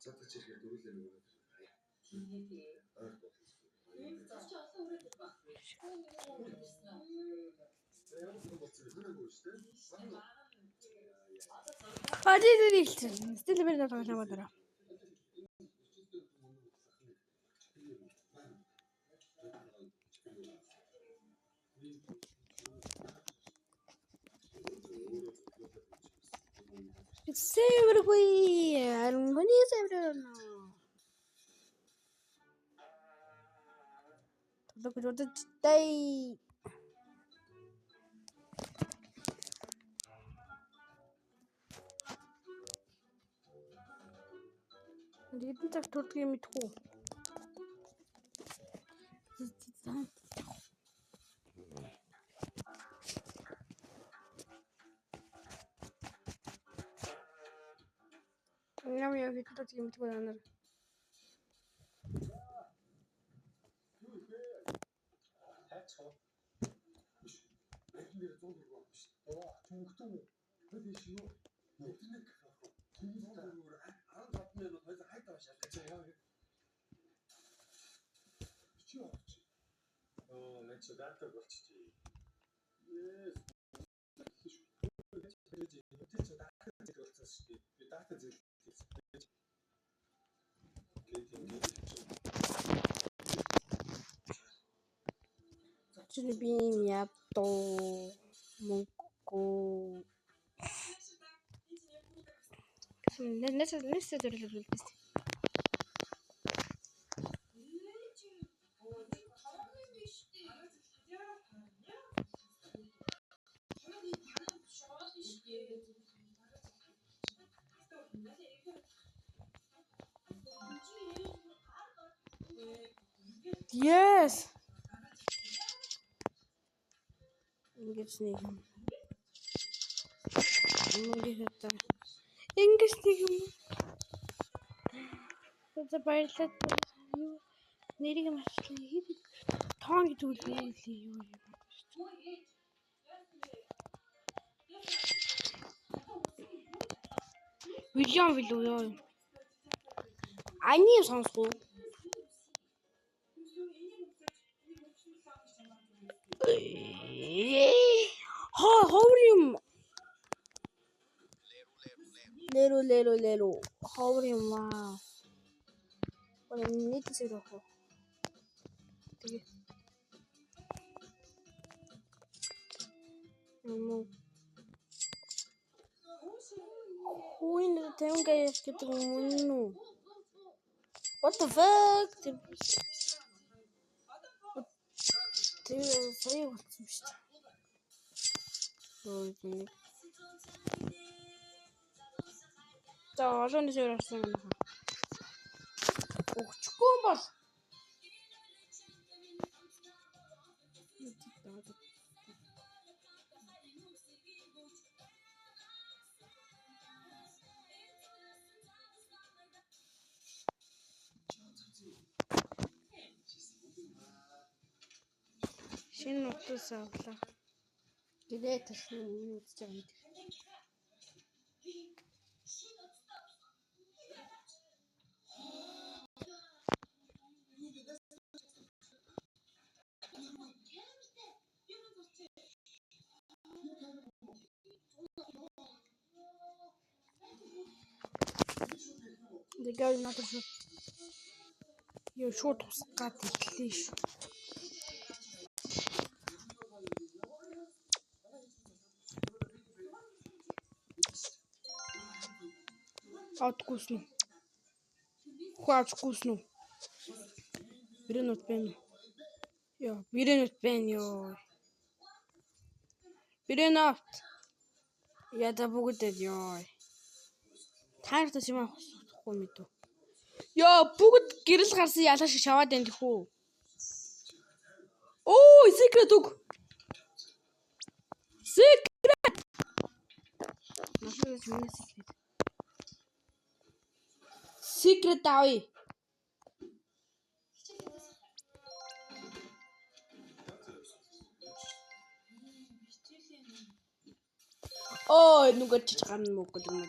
Look at the day. Didn't have to give me two. Now we have to give me two another. Should be me up to Moko. Let's do a little bit. Yes. English nigga. English nigga. That's a bad set. You needing a master. Tongue to the William will do. I need some school. How are you? Little. How are you? Wow. What I need to say to her. Who in the town guy is getting what the fuck? Say what's за олон зүйл орсон юм байна. Өгчихгүй юм бол шинэ утас авлаа. Гэлээ талсан юм үзэж байгаа юм. The guy not a you short cut it. Откусно. Хвач вкусно. Бирэн от пен. Яа, бирэн от пен ёо. Бирэн от. Я да бүгдэд ёо. Таартай юм авахгүй мэдв. Ёо, бүгд гэрэл гарсан ялаа шиг шаваад байна тэхүү. Оо, secret үг. Secret. Машинаас миний secret. Secret авъя. Ой, нүгэж чичган мөг гэдэг юм.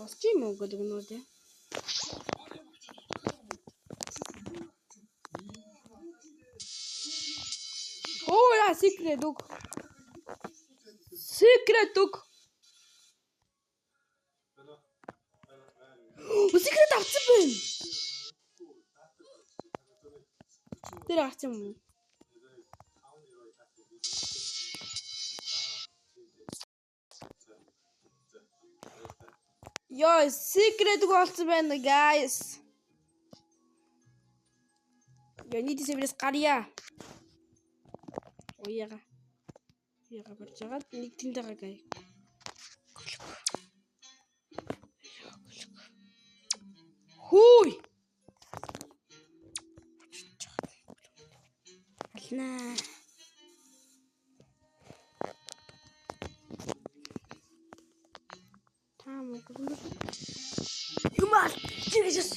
Сонсож юм уу гэдэг нь үү? Оо яа secret үг. Secret үг. Secret авсан байна. Тэр авсан юм уу? Ёо, secret үг олсон байна, guys. Я нийт сервис гарья. Яга барьж байгаа. Нэг тэнд байгаа гай. Хүй. Ална. Таам уу. Юмал. Чигээс.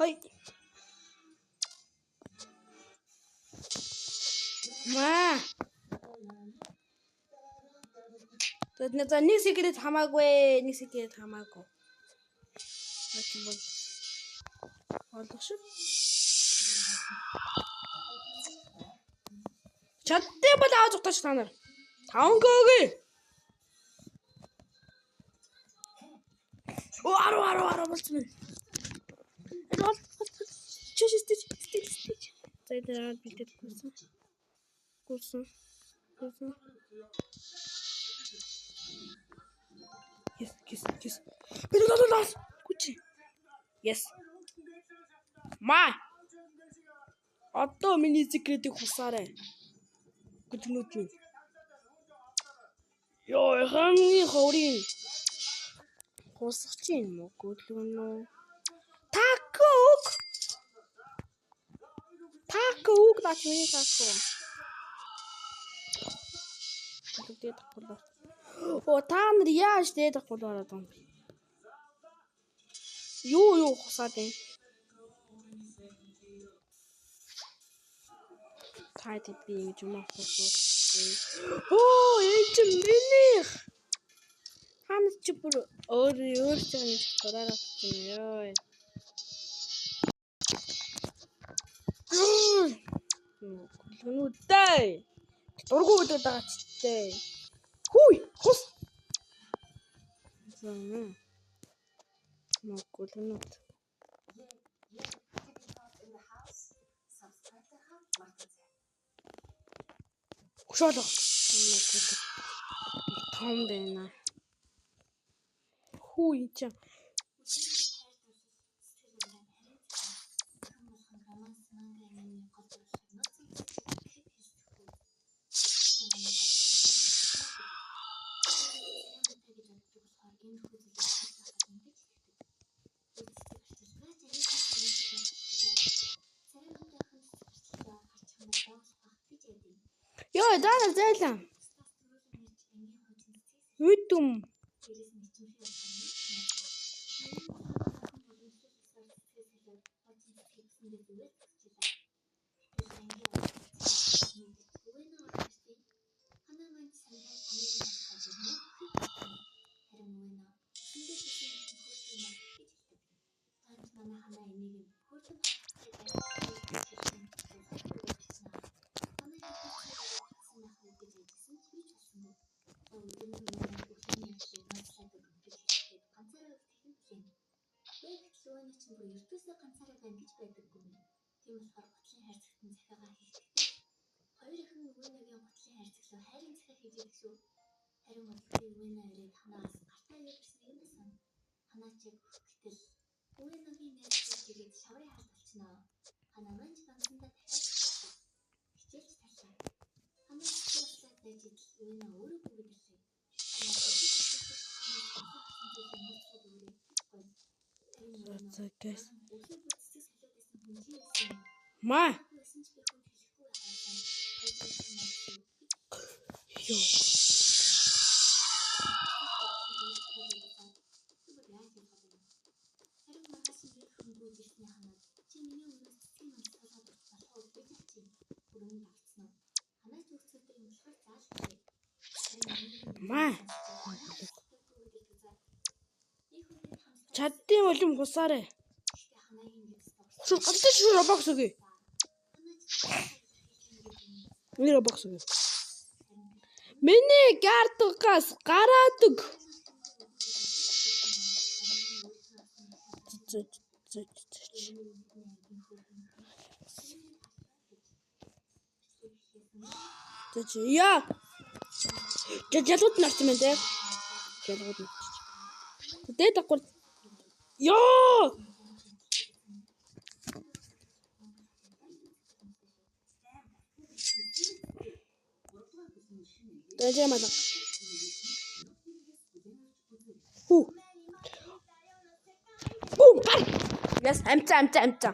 Хой. Ма. Тэд нэг секрет хамаагүй, нэг секрет хамаагүй. Начин бол. Олох шүү. Чадтай бол ааж утаач та нар. 5 гоогүй. Оо 10 болцсон байна. Стич. Зайдаа бэлдээд гүсэн. Yes. Бидээ гүчи. Yes. Ма. Одоо миний секретийг хусаарай. Гүтнүүд минь. Ёо, ханы хорийн. Хусах чинь юм уу? Гүтлгэнөө. Тако начни тако. Тэгтээ тахгүй. Оо та нар яаж дээд тахгүй болоод юм бэ? Юу хусаад байна? Тайд би ингэж юм авахгүй. Оо энэ ч минийх. Ханаас ч бүр өөр чинь гараад авчихна ёо. Гүлгэнүүдтэй. Дургу өдөд байгаа ч тээ. Хүй, хус. Гүлгэнүүд. Хөшөөлөө. Том байна. Хүй ч. Ёо, даа зайлаа. Үтүм. Ертөөсөө ганцаараа байна гэж байдаггүй. Тийм болохоор готлын хайрцагтан захиагаа хийх хэрэгтэй. Хоёр ихэнх Үенагийн готлын хайрцагт хайрын захиа хийж идэх шүү. Харин готлын Үенаа ирээд ханаас гартаа явуулсан юм сан. Ханаа чиг гэтэл Үенагийн найзууд ирээд шаврын хард болчихноо. Ханаа манч бансандаа дахиад хичээлж тарлаа. Ханаа чигсээ байж идэл Үенаа өөрөө бүгдэрлээ. Guys. Ма. Yo. Маа. Чаддсан бол юм хусаарэ. Шүр галтаж шүр бокс өгье. Нэр бокс өгье. Миний гардгаас гараадаг. Яа. Жалууд нарсан байна те. Жалууд нарч. Дээд дагвар. Ёо. Дэжээ мала. Ху. Бум. Яс амцаа.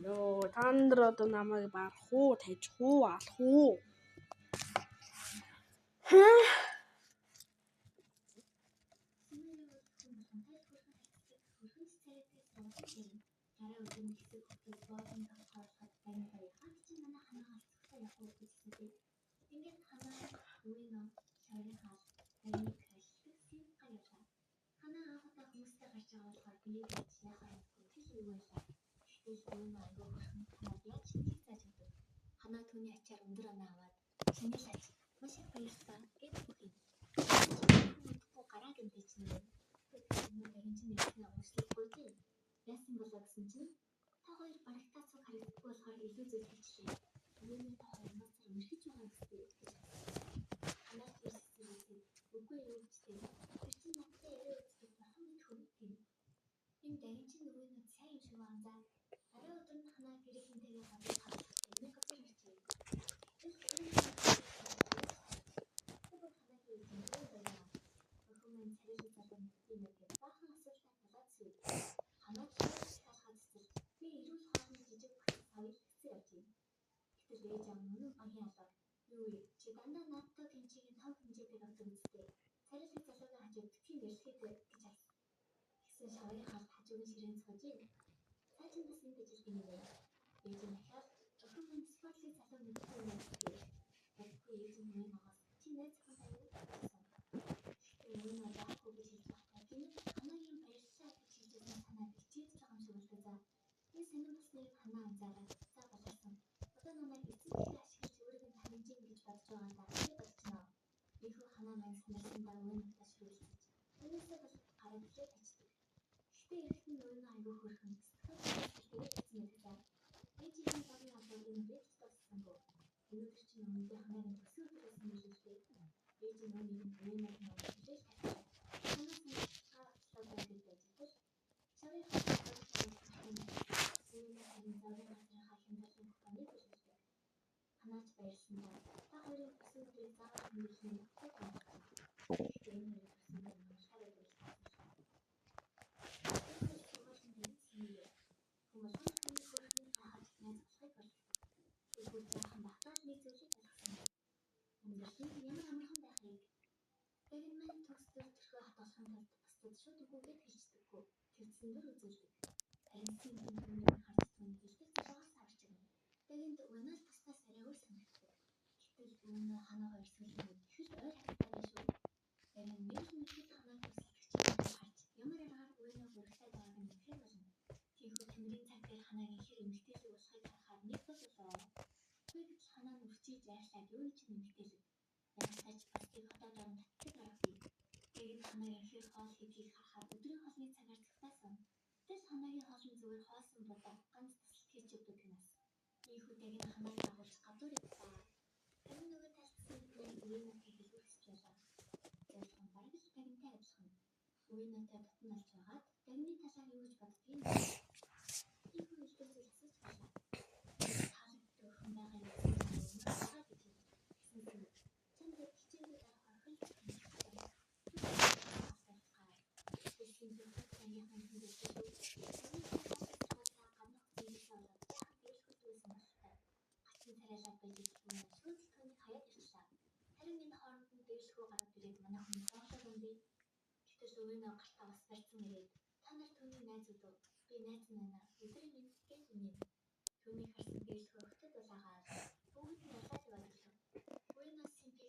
Ёо, тандра одоо намайг барах уу, тажих уу, алах уу? Ханаа түүний ачаар өндөр оноо аваад чиний лач маш их баярлалаа гэж хэлээ. Мэдхгүй гараа гэмтэй чинь энэ чинь нэг уучлахгүй дээ. Яасан болоо гэсэн чинь та хоёр барагтаа цуг харагдахгүй болохоор илүү зөвлөжлээ. Үүний та хоёр нас өрхөж байгаа гэстэй. Ханаа тийшээ үгүй юу гэжтэй. Тэр чинь надтай яриа үздэг бурхан минь хөрөв. Энэ дайчин нөгөө нэг сайн юм шиг байна за. Арай өдөр нь ханаа гэрийнхэнтэйгээ гадаа хавчдаг. Нэг кафе ирчихээ. Чи дандаа надтай тэнцгийн тав хэмжээтэй авдаг үстэй. Царилэг залуугийн хажууд тийм ярилцдаг гэж хэлсэн. Гэсэн шавын хаалт хажуугийн ширээн цогж. Цаашин бас нэг гэж хэлсэн юм. Ээж нь дахиад охин минь спортлыг залуу мэдгүй юм гэдэг. Тэгэхгүй ээж нь мөн агаас чи найз захын тань гэсэн. Энэ нь яахгүй гэж хэлж байгаа. Тийм ханагийн баярлалаа гэж хэлсэн санаа бичиж байгаа юм шиг байна. Энэ сонин басныг ханаа анзаараа за боловсон. Одоо намайг эцэг ашиглаж өөрийг нь таньжин гэж бодож байгаа даа гэж бодчихноо. Ийхүү ханаа маань санарсан даа өмнө ташруулж. Үүнээсээ бол гараад ирээд очдөг. Гэхдээ ихэнх нь өөрөө аягүй хөрхөн. Тэгээд хэлсэн мэт. Ээж нь багын аваад энэ дэвч тассан гоо. Өнөөдөр чинь өмнөд ханагийн төсөө өдрөөс нь хэлжээ. Ээж нь өөрийн өмнөд нь хэлж байна. Ханаас нь цаашдаа гэж байж. Шавын хаалт ханаач баярлсан ба та хоёрын төсөө өдрийг заавал хэмжүүлсэн юм байна. Ямар амархан байх вэ? Тэгээд маань төгсдөр төрхөө хатгалахын тулд бусдад шууд үгүйгээд хэлцдэггүй. Тэрсэн дөр үзүүлдэг. Харин синтемийн харц түүний хэлдэг цагаас авч байна. Тэгээд өнөөс бусдаас арай өөр санагддаг. Гэтэл өмнө ханаа хоёр сүлжээ их ойр хатгатай шүү. Харин мэдээ ханааг хүсэлтгч харж ямар аргаар өөрийгөө бүрхтээ байгааг нь мэдэх болно. Тийхүү тэмрийн цаг дээр ханаагийн хэр эмгтээлэг болохыг харахаар нэг болоо. Тэгвэл ханаа нь үрчиж яашлаад юу ч нэмэгдээлэг. Яалтаж бусдыг хотод орон татдаг аргагүй. Тэгээд ханаагийн хэр хоол хийхийг харахаар өдрийн хоолны цагаар цагтаасан. Тэс ханаагийн хоол нь зүгээр хоосон будаа ганц тасалт хийж өгдөг гэнэс. Ийхүүтэйг нь ханааг дагуулж гадуур ирлээ. Харин нөгөө талцсан бидний үеийнөтэй хэлбэрсэж байлаа. Зөвхөн бараг л тагнтай адилхан. Үеийнөтэй татан алж байгаад тагны талаар юу гэж боддгийг нь. Ийхүү хэлбэр зүйл асууж байлаа. Хаалт өхөн байгаа юм. Харин энэ хооронд нь дээшгүй гараад ирээд манай хүн хоолой өмдөө. Гэтэл өвөнөө гартаа бас барьсан ирээд та нар түүний найзууд уу? Би найз нана. Өдрийн мэдгээд үнэн. Түүний харсан дээшгүй хөтөд улаагаад бүгд нь ялаад байдаг. Өвөнөө симпи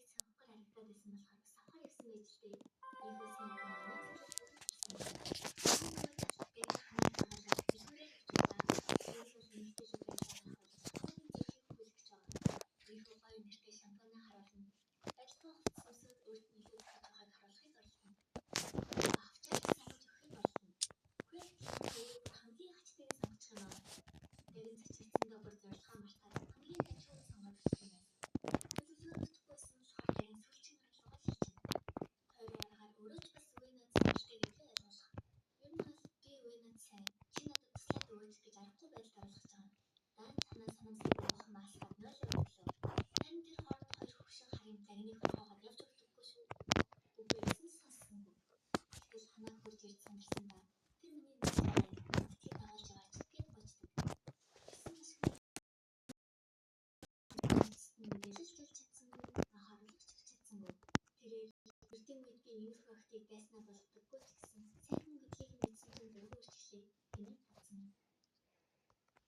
мэдгүй иймэрхүү охтыг дайснаа болгодоггүй ч гэсэн сайхан хөдөлгөөний мэдсэн хүн дөрвөн үрчлээ гэнэ бодсон.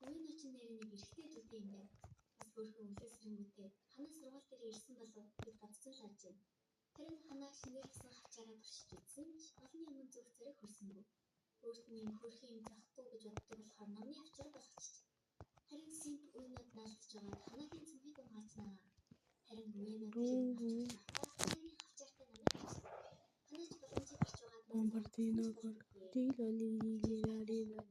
Өвөө ночин нэрний нэг эрэгтэй дүүтэй юм байна. Бас өөрхөн өвлөсрөнгөтэй ханаа сургууль дээр ирсэн болов гэж бодсон л ажээ. Харин ханаа шинээр гисэн хавчаараа туршиж үзсэн ч олон юм зөв зэрэг хүрсэнгүй. Өөрт нь юм хөрхийн юм захгүй гэж боддог болохоор номны авчир болгочих. Харин симп уйнад наалдж байгаад ханагийн цүнхийг хамгаачнаа. Харин уйнад ханагийн хавчаартай намайг авчихсан. Ханаач боломжийг гарч байгаад Бомбардино дилалилилалила.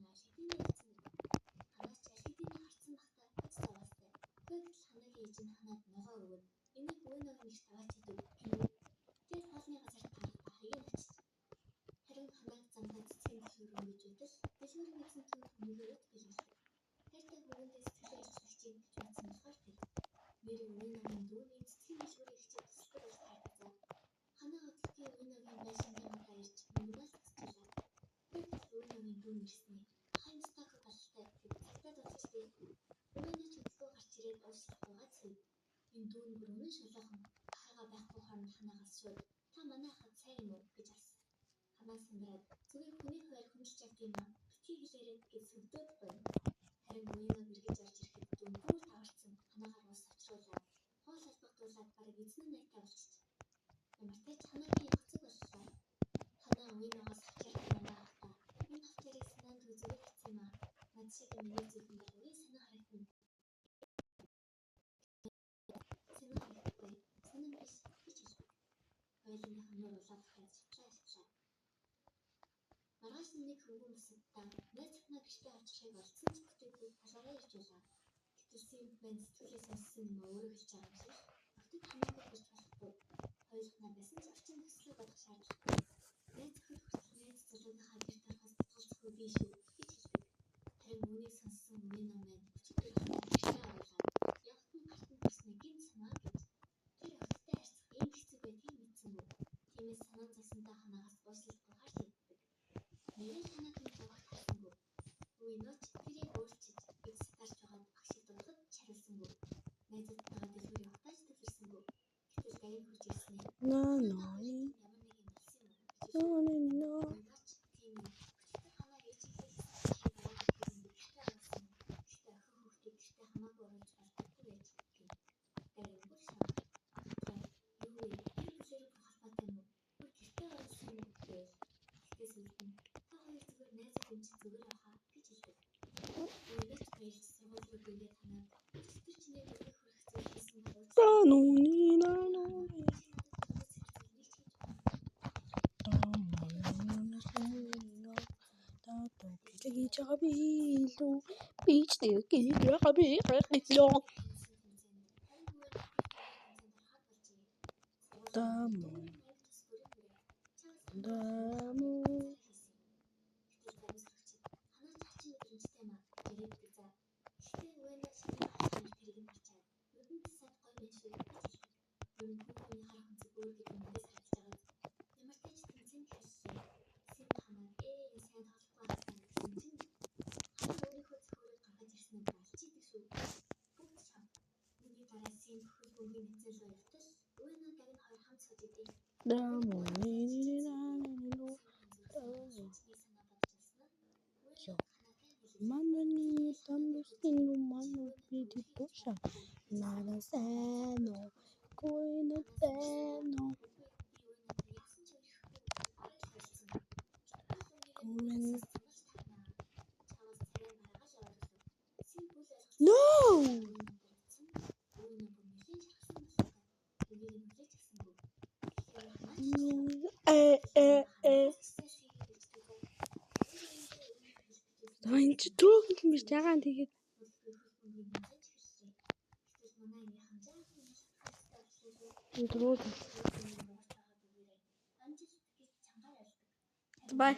Ханаач алхидины харцсан бахта хөц цаваастай. Тэгвэл ханагийн ээж нь ханаад ногоо өгөөд энийг уйнаг нэрт аваач идэв гэв. Тэгээд хоолны газар таарахыг нь очив. Харин ханааг замдаа цэцгийн дэлгүүр гэж үтэл дэлгүүрийн эзэн түн хүмүүрээд билгэлдэг. Хайртай хөвгөндөө сэтгэлээ арчлагчийг гэж бодсон болохоор тэр. Нэрийн уйнагийн дүүний цэцгийн дэлгүүрийн ихчид тусдаг бол хайрцаа. Ханаа өдөртийн уйнагийн байшингаа ирж мөнгнөөс тасчлаа. Тэгээд уйнагийн дүүн ирснээ. Хаймстаг бололтой гэж цагтаад үзчихсэн. Уйнач хөдөлгөө гарч ирээд уушлах байгаа цэв. Энэ дүүн бүр үнэн шулуухан ахыгаа байхгүй хооронд ханаагаас шууд та манай хад сайн юм уу гэж асуув. Ханаа сандраад зүгээр хүний хуваар хүндэлж явд юм аа. Битгий хэлээрэй гэж сүгдөөд байна. Харин уйнаг эргэж орж ирэхэд дүүн бүр таварцсан ханаагаар ус авчруулаад хоол албагдуулаад бараг эзэн найтай болчих. Ямартай ч ханаагийн явцэг боллоо. Ханаа уйнагаас хавчаартай намаа автаа. Энэ хавчаарыг санаанд зүгээр хэцсэн юм аа. Над шиг миний зүгэн бол үе санаа харагдана. Санаа харагдахгүй. Санаа биш гэж хэлв. Хоёулынх нь нуур улаад хаяж шавшаа. Маргааш нэг хөвгөн бусадтаа найз захнаа гэртээ очихыг олдсон ч бүтээгүй талаараа ирж байлаа. Гэтэл симп мэн сэтгүүлээ сонссон юм өөрөө хэлж байгаа юм шиг. Охтод хамаагүй гэж болохгүй. Хоёулынхаа байсан ч орчин төслөө бодох шаардлагагүй. Найз зөвхөн найз залууныхаа гэрт орохоос тулцахгүй биш үү гэж хэлдэг. Харин үүнийг сонссон уйнаа мэн өчигдөр гэртээ оруулаад явахтан гартан төрснө гин санаа гэж. Тэр охттой харьцах ийм хэцүү байдгийг мэдсэнгүй. Тиймээс санаа зовсонтой ханаагаас уушлахгүй харж иддэг. Нэрэл ханаагийн зовх тасангүй. Уйнаач тэрийг өөрчиж гэж сатарч байгаад багшид дуулахад чаруулсангүй. Найзуудтайгаа дэлгүүр явахтаа ч төвлөрсөнгүй. Гэтэл даян хурж ирснээр ямар нэг юм болсон юм уу гэж уйнаач тийм өчигдөр ханаа ээжийнхээ гэртээ оруулсан. Гэхдээ охин хүүхдийг гэртээ хамаагүй оруулж болдоггүй байж гин. Даян бүр шаа. Юу вэ? Тэр бүлээр бүр халбаатай юм уу? Бүр гэртээ оруулсан юм гээл. Гэхдээ сүлдэн та хоёр зүгээр найзууд юм чи зүгээр байхаа гэж хэлдэг. Уйнаач баярч сургууль руу дэгээд ханаад өчигдөр чиний дөрөв хүрэх зүйл хийсэн болов уу? Mandani tambustino mano pidi posha nada seno coino teno no Энд чи төөх юм биш ягаан тэгээд Бай.